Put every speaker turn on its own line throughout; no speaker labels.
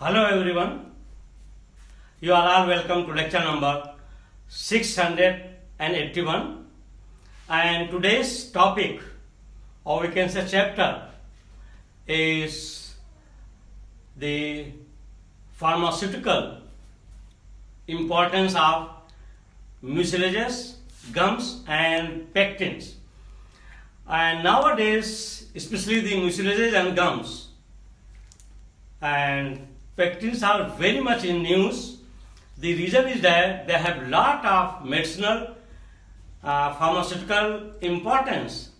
Hello everyone, you are all welcome to lecture number 681, and today's topic, or we can say chapter, is the pharmaceutical importance of mucilages, gums and pectins. And nowadays, especially the mucilages and gums and pectins are very much in news. The reason is that they have lot of medicinal pharmaceutical importance.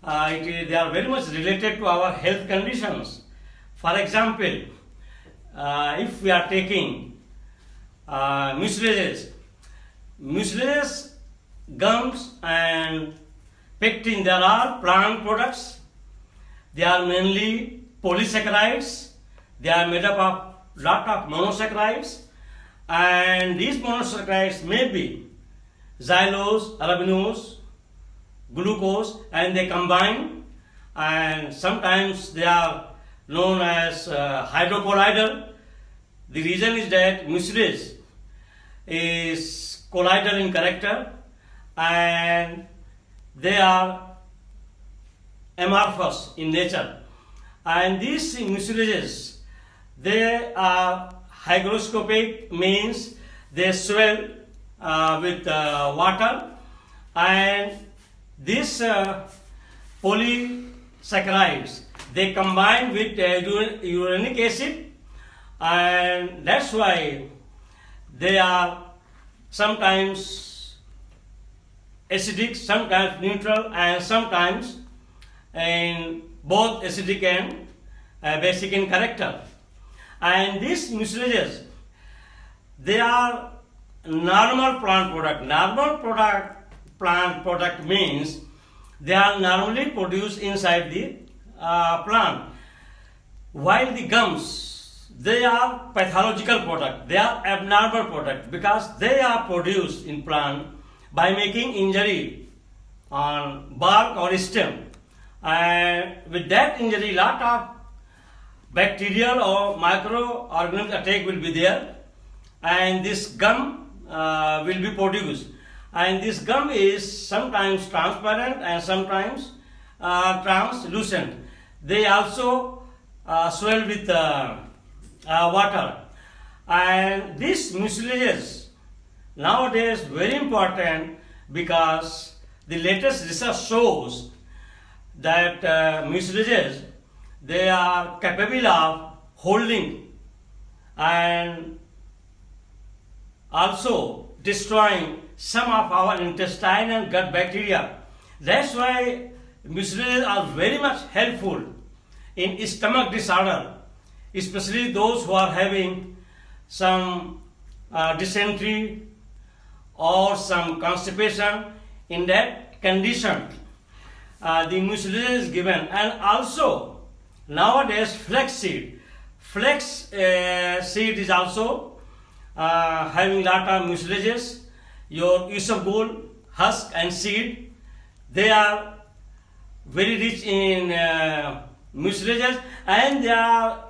They are very much related to our health conditions. For example, if we are taking mucilages, gums and pectin, there are plant products. They are mainly polysaccharides. They are made up of lot of monosaccharides, and these monosaccharides may be xylose, arabinose, glucose, and they combine, and sometimes they are known as hydrocolloidal. The reason is that mucilage is colloidal in character, and they are amorphous in nature. And these mucilages, they are hygroscopic, means they swell with water, and these polysaccharides, they combine with uranic acid, and that's why they are sometimes acidic, sometimes neutral, and sometimes in both acidic and basic in character. And these mucilages, they are normal plant product. Plant product means they are normally produced inside the plant. While the gums, they are pathological product. They are abnormal product because they are produced in plant by making injury on bark or stem. And with that injury, lot of bacterial or microorganisms attack will be there, and this gum will be produced. And this gum is sometimes transparent and sometimes translucent. They also swell with water. And these mucilages nowadays very important because the latest research shows that mucilages, they are capable of holding and also destroying some of our intestine and gut bacteria. That's why mucilages are very much helpful in stomach disorder, especially those who are having some dysentery or some constipation. In that condition, the mucilage is given. And also nowadays flax seed is also having lot of mucilages. Your isabgol, husk and seed, they are very rich in mucilages, and they are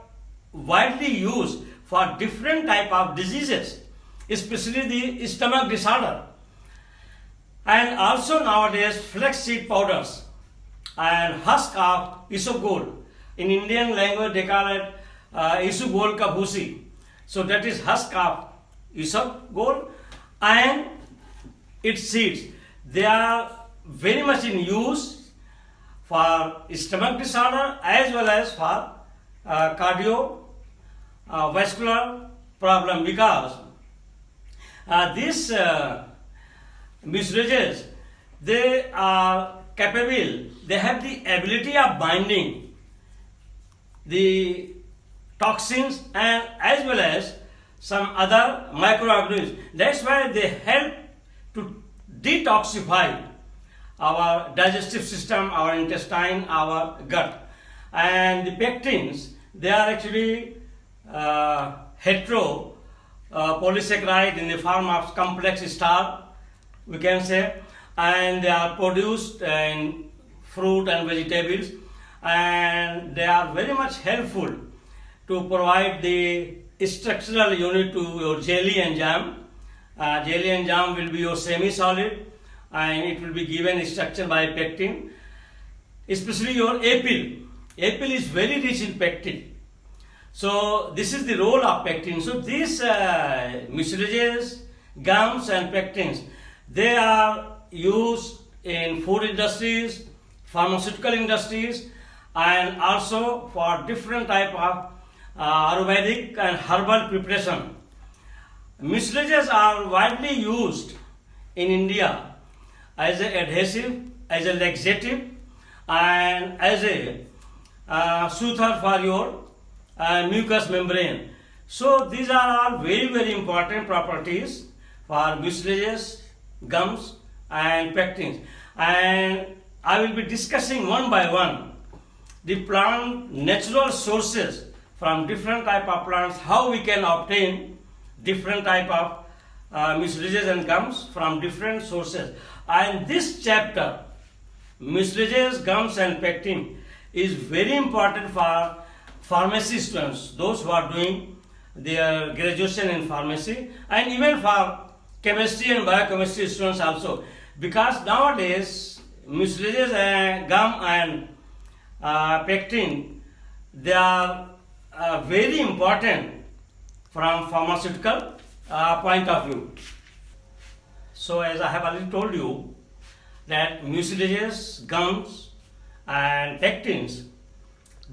widely used for different type of diseases, especially the stomach disorder. And also nowadays flax seed powders and husk of isabgol, in Indian language they call it isabgol ka bhusi. So that is husk of isabgol and its seeds. They are very much in use for stomach disorder as well as for cardiovascular problem, because these mucilages, they are capable, they have the ability of binding the toxins and as well as some other microorganisms. That's why they help to detoxify our digestive system, our intestine, our gut. And the pectins, they are actually hetero polysaccharide in the form of complex star, we can say, and they are produced in fruit and vegetables, and they are very much helpful to provide the structural unit to your jelly and jam. Jelly and jam will be your semi-solid, and it will be given structure by pectin. Especially your apple. Apple is very rich in pectin. So this is the role of pectin. So these mucilages, gums and pectins, they are used in food industries, pharmaceutical industries, and also for different type of Ayurvedic and herbal preparation. Mucilages are widely used in India as an adhesive, as a laxative, and as a soother for your mucous membrane. So these are all very important properties for mucilages, gums and pectins. And I will be discussing one by one the plant natural sources from different type of plants, how we can obtain different type of mucilages and gums from different sources. And this chapter, mucilages, gums and pectin, is very important for pharmacy students, those who are doing their graduation in pharmacy, and even for chemistry and biochemistry students also, because nowadays mucilages and gum and pectin, they are very important from pharmaceutical point of view. So as I have already told you that mucilages, gums and pectins,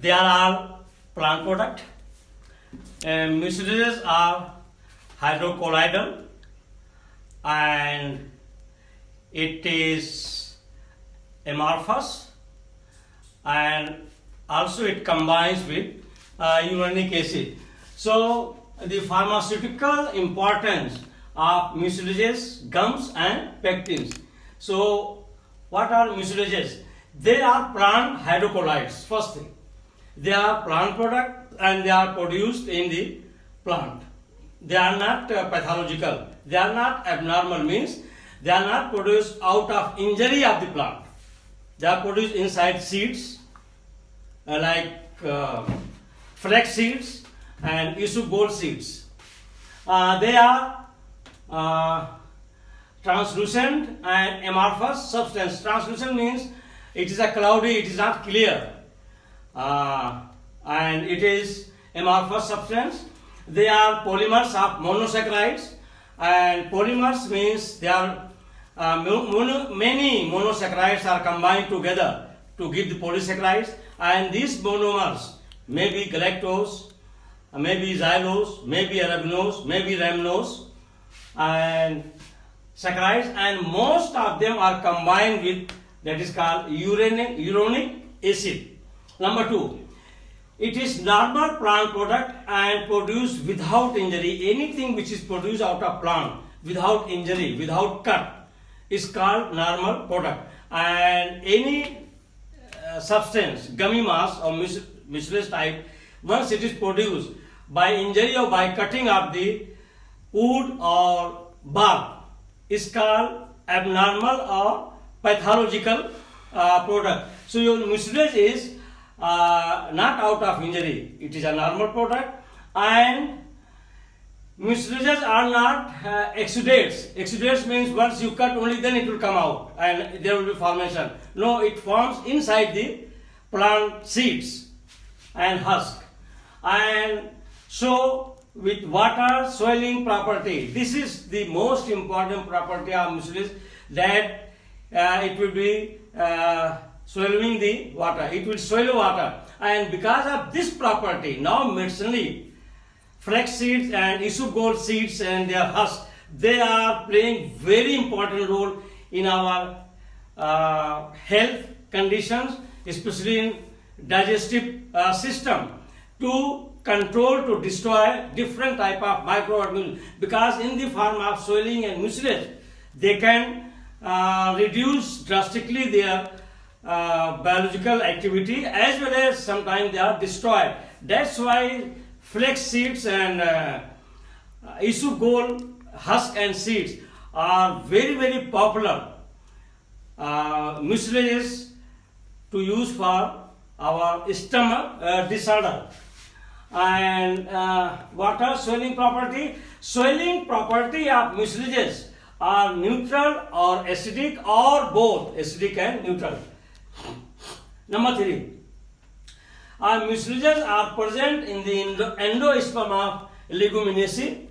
they are all plant product, and mucilages are hydrocolloidal, and it is amorphous, and also it combines with uronic acid. So the pharmaceutical importance of mucilages, gums and pectins. So what are mucilages? They are plant hydrocolloids. First thing, they are plant product and they are produced in the plant. They are not pathological. They are not abnormal, means they are not produced out of injury of the plant. They are produced inside seeds like flax seeds and isabgol seeds. They are translucent and amorphous substance. Translucent means it is a cloudy, it is not clear, and it is amorphous substance. They are polymers of monosaccharides, and polymers means they are many monosaccharides are combined together to give the polysaccharides, and these monomers may be galactose, maybe xylose, maybe arabinose, maybe ramenose, and saccharides, and most of them are combined with, that is called uronic acid. Number 2, it is normal plant product and produced without injury. Anything which is produced out of plant without injury, without cut, is called normal product. And any substance, gummy mass or mucilage type, once it is produced by injury or by cutting of the wood or bark, is called abnormal or pathological product. So your mucilage is not out of injury, it is a normal product. And mucilages are not exudates. Exudates means once you cut only then it will come out and there will be formation. No, it forms inside the plant seeds and husk. And so with water swelling property, this is the most important property of mucilage, that it will be swallowing the water, it will swallow water. And because of this property, now medicinally, flax seeds and isabgol seeds and their husk, they are playing very important role in our health conditions, especially in digestive system, to control, to destroy different type of microorganisms. Because in the form of swelling and mucilage, they can reduce drastically their biological activity, as well as sometimes they are destroyed. That's why flax seeds and isabgol husk and seeds are very popular mucilages to use for our stomach disorder. And water swelling property. Swelling property of mucilages are neutral or acidic or both acidic and neutral. Number 3. Mucilages are present in the endosperm of Leguminosae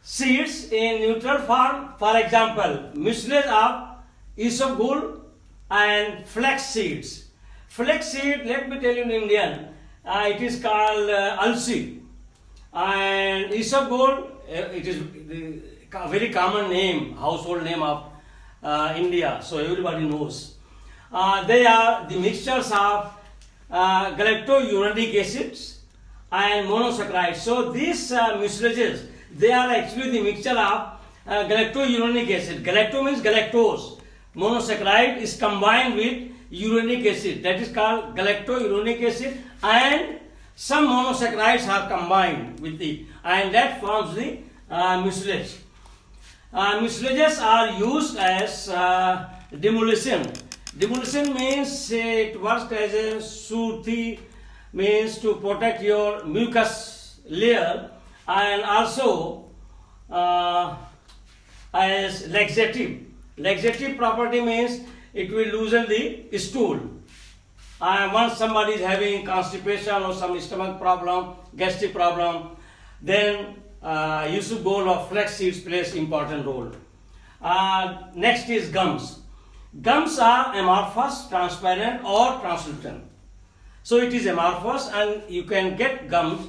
seeds in neutral form. For example, mucilage of isabgol and flax seeds. Flax seed, let me tell you in Indian, it is called alsi. And isabgol, it is the very common name, household name of India, so everybody knows. They are the mixtures of galactouronic acids and monosaccharides. So these mucilages, they are actually the mixture of galactouronic acid. Galacto means galactose. Monosaccharide is combined with uronic acid. That is called galactouronic acid, and some monosaccharides are combined with it, and that forms the mucilage. Mucilages are used as demolition. Demolition means it works as a surti, means to protect your mucus layer, and also as laxative. Laxative property means it will loosen the stool. Once somebody is having constipation or some stomach problem, gastric problem, then isabgol or flax seeds plays important role. Next is gums. Gums are amorphous, transparent or translucent. So it is amorphous, and you can get gums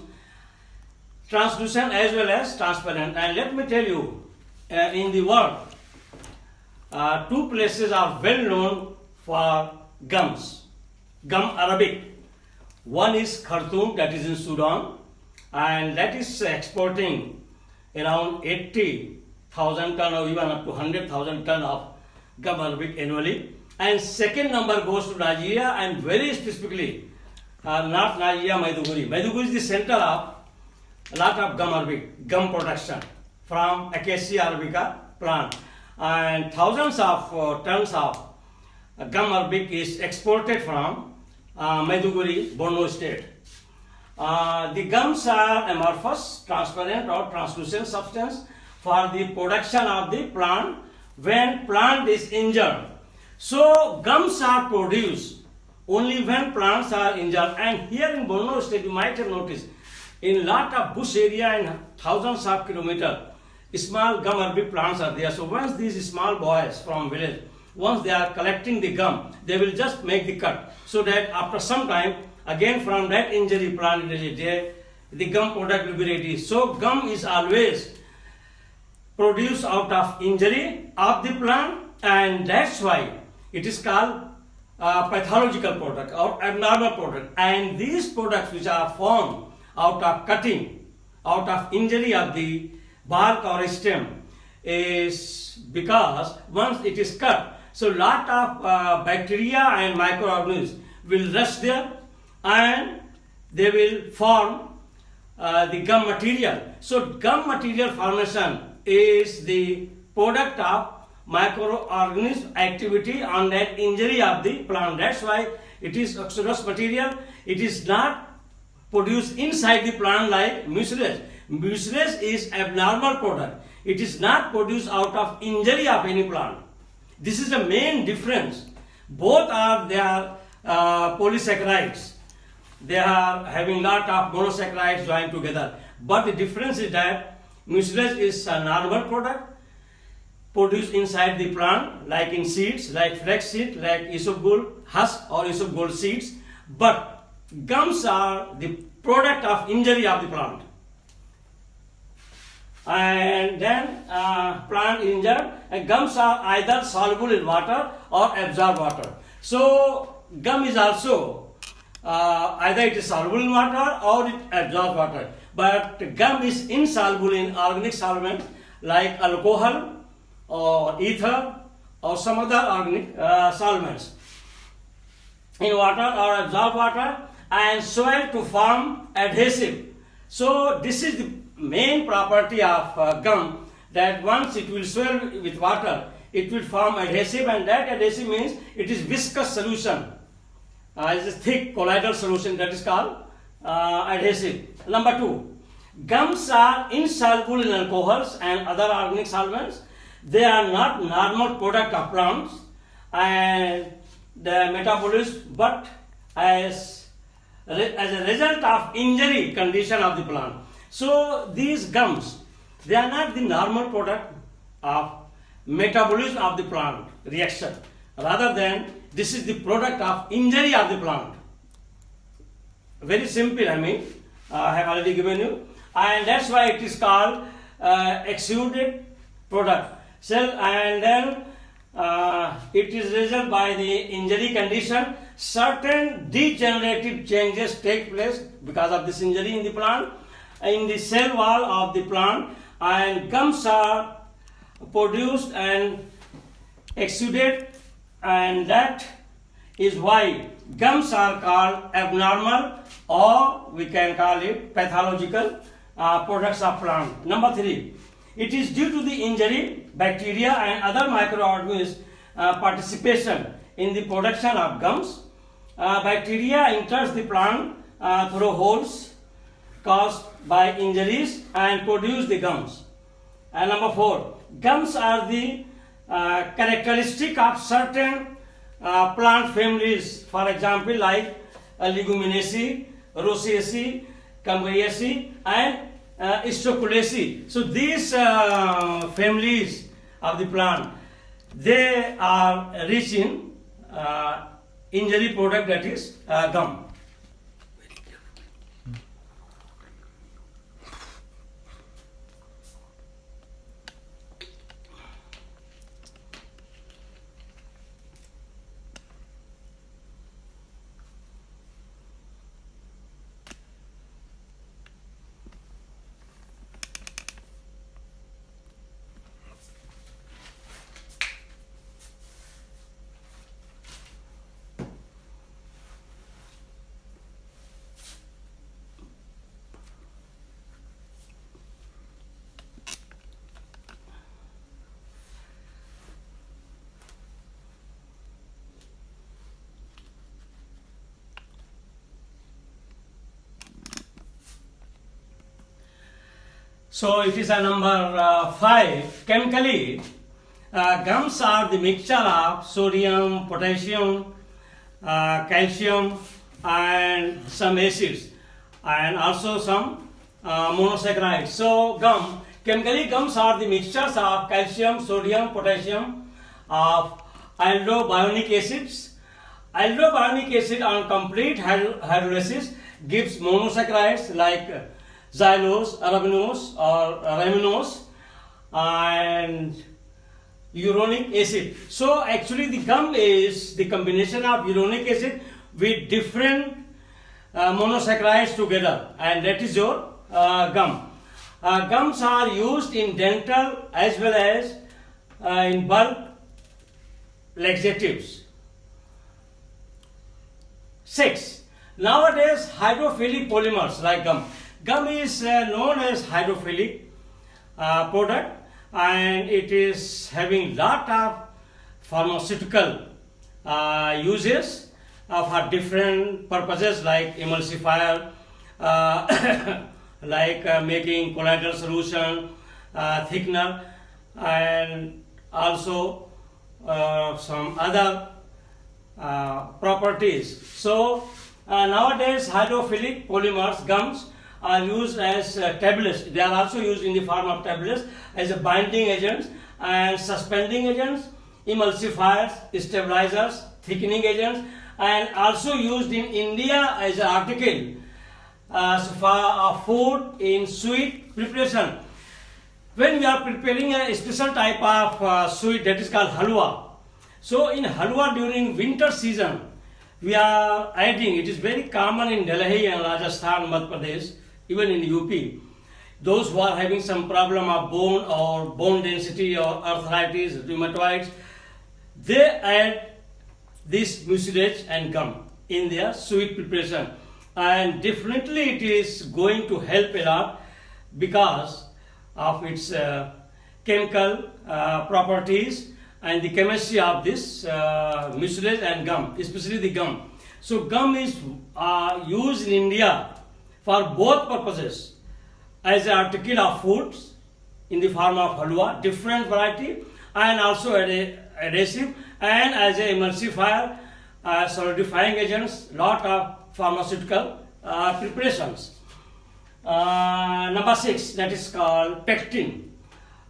translucent as well as transparent. And let me tell you, in the world, 2 places are well known for gums. Gum Arabic. One is Khartoum, that is in Sudan, and that is exporting around 80,000 ton or even up to 100,000 ton of gum Arabic annually. And second number goes to Nigeria, and very specifically North Nigeria, Maiduguri. Maiduguri is the center of a lot of gum Arabic, gum production from Acacia arabica plant, and thousands of tons of gum Arabic is exported from Maiduguri, Borno state. The gums are amorphous, transparent or translucent substance for the production of the plant when plant is injured. So gums are produced only when plants are injured. And here in Borno state, you might have noticed, in lot of bush area and thousands of kilometers, small gum Arabic plants are there. So once these small boys from village, once they are collecting the gum, they will just make the cut, so that after some time, again from that injury plant is there, the gum product will be ready. So gum is always produced out of injury of the plant, and that's why it is called pathological product or abnormal product. And these products which are formed out of cutting, out of injury of the bark or stem, is because once it is cut, so lot of bacteria and microorganisms will rush there, and they will form the gum material. So gum material formation is the product of microorganism activity on that injury of the plant. That's why it is exodus material. It is not produced inside the plant like mucilage. Mucilage is abnormal product. It is not produced out of injury of any plant. This is the main difference. Both are, they are polysaccharides. They are having lot of monosaccharides joined together. But the difference is that mucilage is a normal product produced inside the plant, like in seeds, like flax seed, like isabgol husk or isabgol seeds. But gums are the product of injury of the plant. And then plant injured, and gums are either soluble in water or absorb water. So gum is also either it is soluble in water or it absorbs water. But gum is insoluble in organic solvents like alcohol or ether or some other organic solvents in water or absorb water and swell to form adhesive. So this is the main property of gum, that once it will swell with water, it will form adhesive, and that adhesive means it is viscous solution. It is a thick colloidal solution, that is called adhesive. Number 2, gums are insoluble in alcohols and other organic solvents. They are not normal product of plants and the metabolism, but as a result of injury condition of the plant. So these gums, they are not the normal product of metabolism of the plant reaction. Rather than this is the product of injury of the plant. Very simple, I have already given you, and that's why it is called exuded product. So, and then it is result by the injury condition. Certain degenerative changes take place because of this injury in the plant, in the cell wall of the plant, and gums are produced and exuded, and that is why gums are called abnormal, or we can call it pathological products of plant. Number 3, it is due to the injury, bacteria and other microorganisms participation in the production of gums. Bacteria enters the plant through holes caused by injuries and produce the gums. And number 4, gums are the characteristic of certain plant families, for example like Leguminosae, Rosaceae, Cambiaceae and Stoculaceae. So these families of the plant, they are rich in injury product, that is gum. So it is a number 5. Chemically, gums are the mixture of sodium, potassium, calcium and some acids and also some monosaccharides. So chemically gums are the mixtures of calcium, sodium, potassium, of aldobionic acids. Aldobionic acid on complete hydrolysis gives monosaccharides like xylose, arabinose or raminose and uronic acid. So actually the gum is the combination of uronic acid with different monosaccharides together, and that is your gum. Gums are used in dental as well as in bulk laxatives. 6. Nowadays hydrophilic polymers like gum. Gum is known as hydrophilic product, and it is having lot of pharmaceutical uses for different purposes like emulsifier, like making colloidal solution, thickener, and also some other properties. So nowadays hydrophilic polymers, gums, are used as tablets. They are also used in the form of tablets as a binding agents and suspending agents, emulsifiers, stabilizers, thickening agents, and also used in India as an article for food in sweet preparation. When we are preparing a special type of sweet, that is called halwa. So in halwa during winter season, we are adding, it is very common in Delhi and Rajasthan, Madhya Pradesh, even in UP, those who are having some problem of bone or bone density or arthritis, rheumatoids, they add this mucilage and gum in their sweet preparation, and definitely it is going to help a lot because of its chemical properties and the chemistry of this mucilage and gum, especially the gum. So gum is used in India for both purposes, as an article of foods in the form of halwa, different variety, and also adhesive, and as a emulsifier, solidifying agents, lot of pharmaceutical preparations. Number 6, that is called pectin.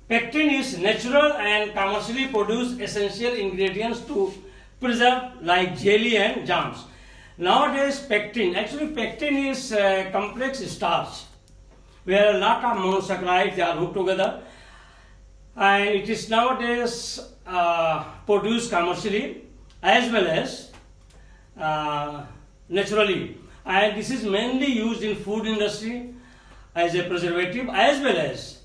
Pectin is natural and commercially produced essential ingredients to preserve like jelly and jams. Nowadays pectin is a complex starch where a lot of monosaccharides are hooked together, and it is nowadays produced commercially as well as naturally, and this is mainly used in food industry as a preservative as well as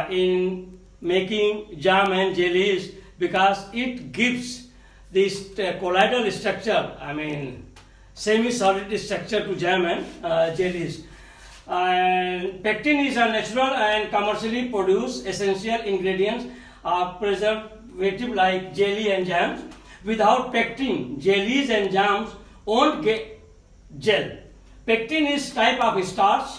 in making jam and jellies, because it gives this colloidal structure, semi-solid structure to jam and jellies. And pectin is a natural and commercially produced essential ingredients of preservative like jelly and jams. Without pectin, jellies and jams won't get gel. Pectin is type of starch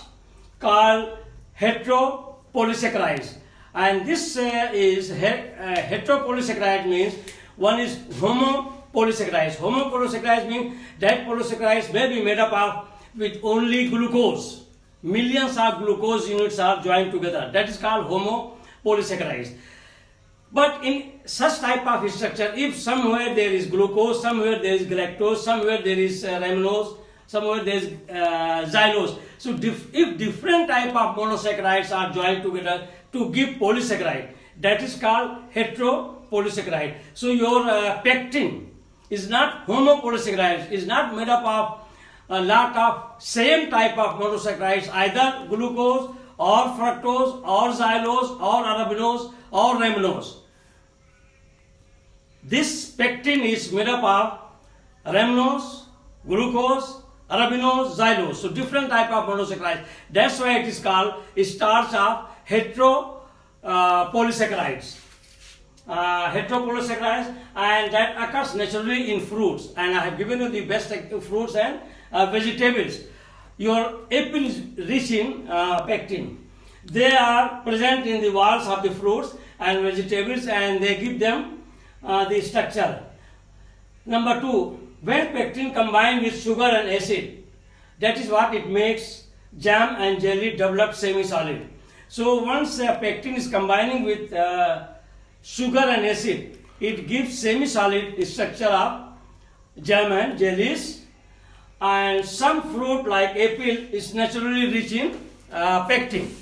called heteropolysaccharides, and this is heteropolysaccharide means one is homopolysaccharides. Homopolysaccharides means that polysaccharides may be made up of with only glucose. Millions of glucose units are joined together. That is called homopolysaccharides. But in such type of structure, if somewhere there is glucose, somewhere there is galactose, somewhere there is ramenose, somewhere there is xylose. So if different type of monosaccharides are joined together to give polysaccharide, that is called heteropolysaccharide. So your pectin is not homopolysaccharides, is not made up of a lot of same type of monosaccharides, either glucose or fructose or xylose or arabinose or ramenose. This pectin is made up of ramenose, glucose, arabinose, xylose. So different type of monosaccharides. That's why it is called starch of heteropolysaccharides. Heteropolysaccharides, and that occurs naturally in fruits. And I have given you the best fruits and vegetables. Your apple is rich in pectin. They are present in the walls of the fruits and vegetables, and they give them the structure. Number 2, when pectin combined with sugar and acid, that is what it makes jam and jelly develop semi-solid. So once pectin is combining with sugar and acid, it gives semi-solid structure of jam and jellies. And some fruit like apple is naturally rich in pectin.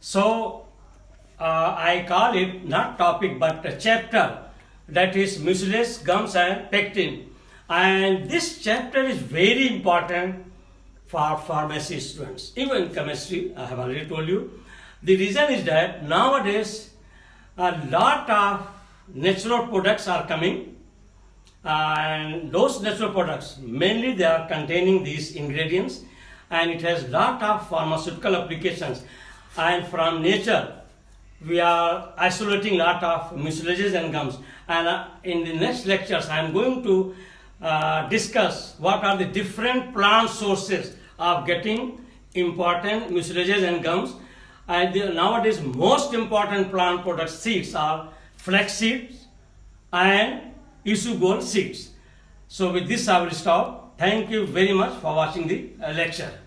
So I call it not topic but a chapter, that is mucilage, gums and pectin. And this chapter is very important for pharmacy students, even chemistry. I have already told you. The reason is that nowadays a lot of natural products are coming, and those natural products mainly they are containing these ingredients, and it has lot of pharmaceutical applications. And from nature we are isolating lot of mucilages and gums, and in the next lectures I am going to discuss what are the different plant sources of getting important mucilages and gums. And nowadays most important plant product seeds are flax seeds and isabgol seeds. So with this I will stop. Thank you very much for watching the lecture.